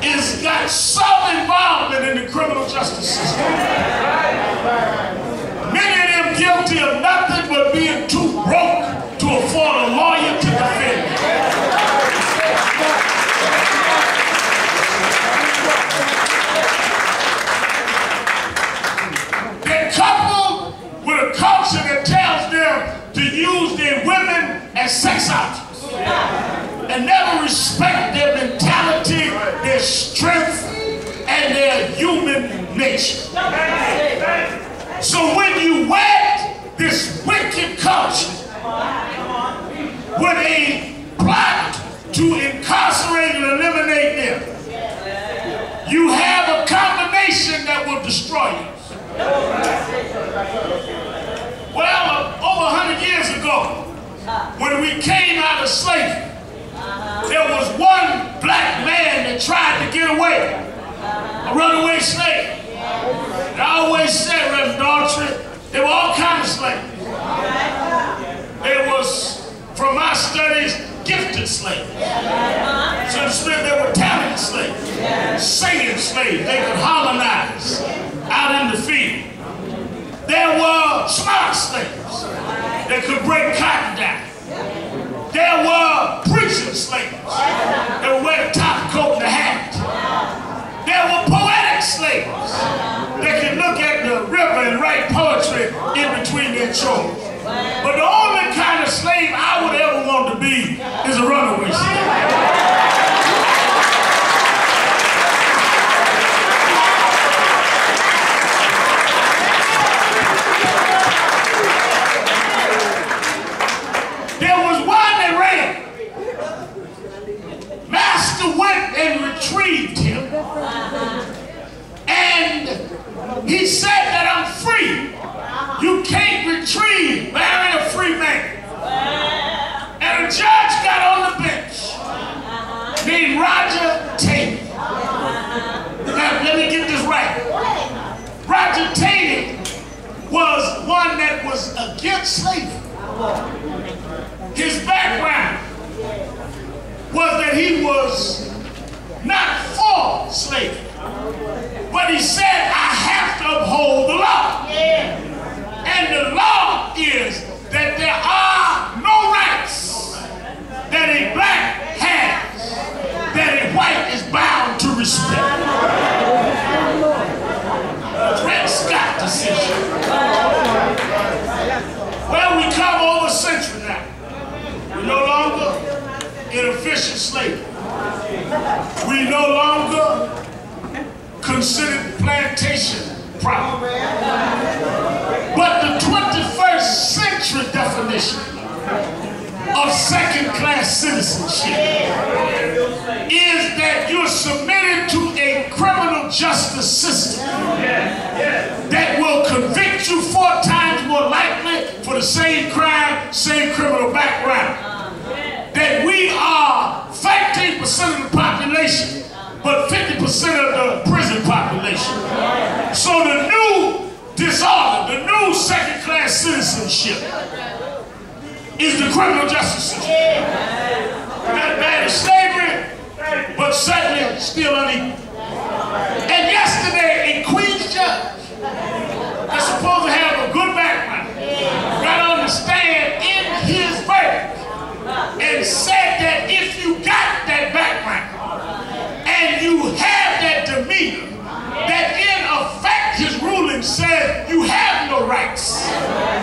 is got some involvement in the criminal justice system. Many of them guilty of nothing but being too broke to afford a lawyer to defend them. They're coupled with a culture that tells them to use their women as sex objects and never respect their mentality, their strength, and their human nature. So when you wed this wicked culture with a plot to incarcerate and eliminate them, you have a combination that will destroy you. Well, over 100 years ago, when we came out of slavery, there was one black man that tried to get away, a runaway slave. And I always said, Reverend Daughtry, there were all kinds of slaves. There was, from my studies, gifted slaves. So there were talented slaves, singing slaves. They could harmonize out in the field. There were smart slaves that could break cotton down. There were preaching slaves that would wear the top coat and the hat. There were poetic slaves that could look at the river and write poetry in between their chores. But the only kind of slave I would ever want to be is a runaway slave. Retrieved him, and he said that I'm free. You can't retrieve marrying a free man. And a judge got on the bench named Roger Tate. Now let me get this right. Roger Tate was one that was against slavery. His background was that he was not for slavery, but he said, I have to uphold the law. And the law is that there are no rights that a black has that a white is bound to respect. Dred Scott decision. Well, we come over a century now. We're no longer in official slavery. We no longer consider plantation property. But the 21st century definition of second-class citizenship is that you're submitted to a criminal justice system that will convict you 4 times more likely for the same crime, same criminal background. That we are 13% of the population, but 50% of the prison population. So the new disorder, the new second-class citizenship is the criminal justice system. Not bad as slavery, but certainly still unequal. And yesterday, a Queen's judge that's supposed to have a good background got on the stand in his verdict and said that if you got that background and you have that demeanor, that in effect his ruling said you have no rights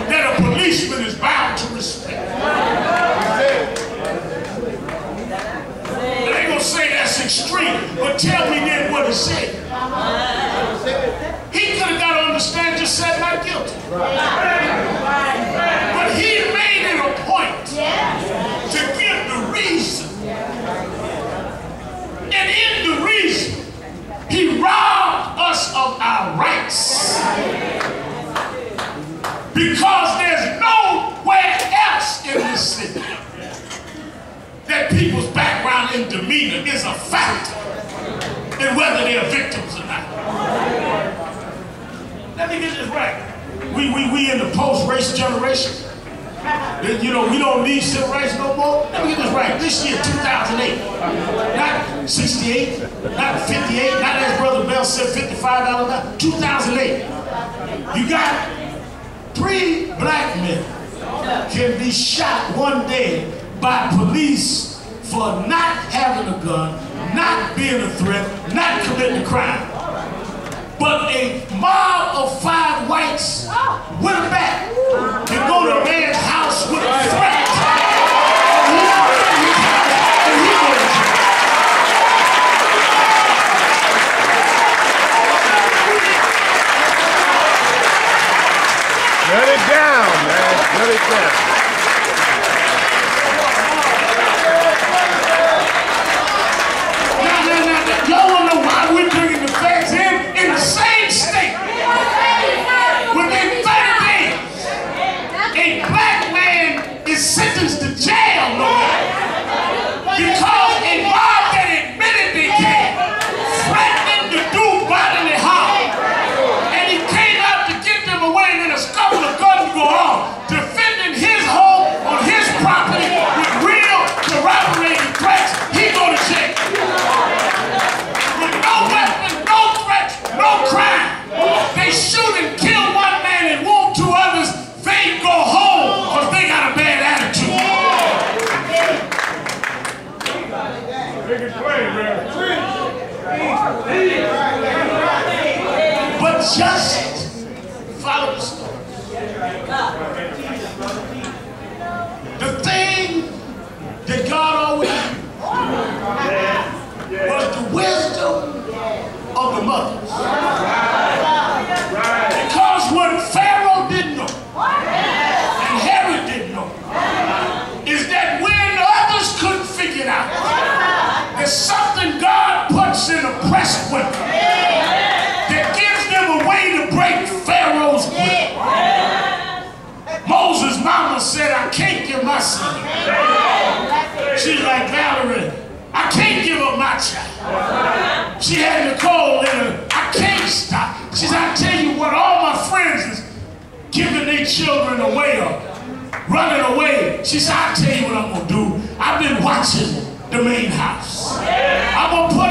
that a policeman is bound to respect. They gonna say that's extreme, but tell me then what he said. He could have got on the stand and just said not guilty. But he made it a point to give the reason. And in the reason, he robbed us of our rights. Because there's nowhere else in this city that people's background and demeanor is a factor in whether they're victims or not. Let me get this right. We in the post-race generation. You know, we don't need civil rights no more. Let me get this right. This year, 2008. Not 68, not 58, not as Brother Bell said, $55. 2008. You got 3 black men can be shot one day by police for not having a gun, not being a threat, not committing a crime. But a mob of 5 whites with a bat can go to a man's house with a threat. Shut it down, man. Shut it down. Y'all want to know why we're bringing the feds in the same state? Within 30 days, a black man is sentenced to jail, no matter, because a mob that admitted they came, threatening to do bodily harm, and he came out to get them away, and then a scuffle of guns go on, defending his home on his property with real corroborated threats. He go to jail. No weapon, no threats, no crime. They shoot and kill 1 man and wound 2 others. They go home because they got a bad attitude. But just follow the story. The thing that God always was the wisdom of the mothers. Because what Pharaoh didn't know, and Herod didn't know, is that when others couldn't figure it out, there's something God puts in oppressed women that gives them a way to break Pharaoh's grip. Moses' mama said, I can't give my son. She's like, Valerie, I can't give up my child. She had Nicole in her, I can't stop. She said, I tell you what, all my friends is giving their children away or running away. She said, I'll tell you what I'm going to do. I've been watching the main house. I'm going to put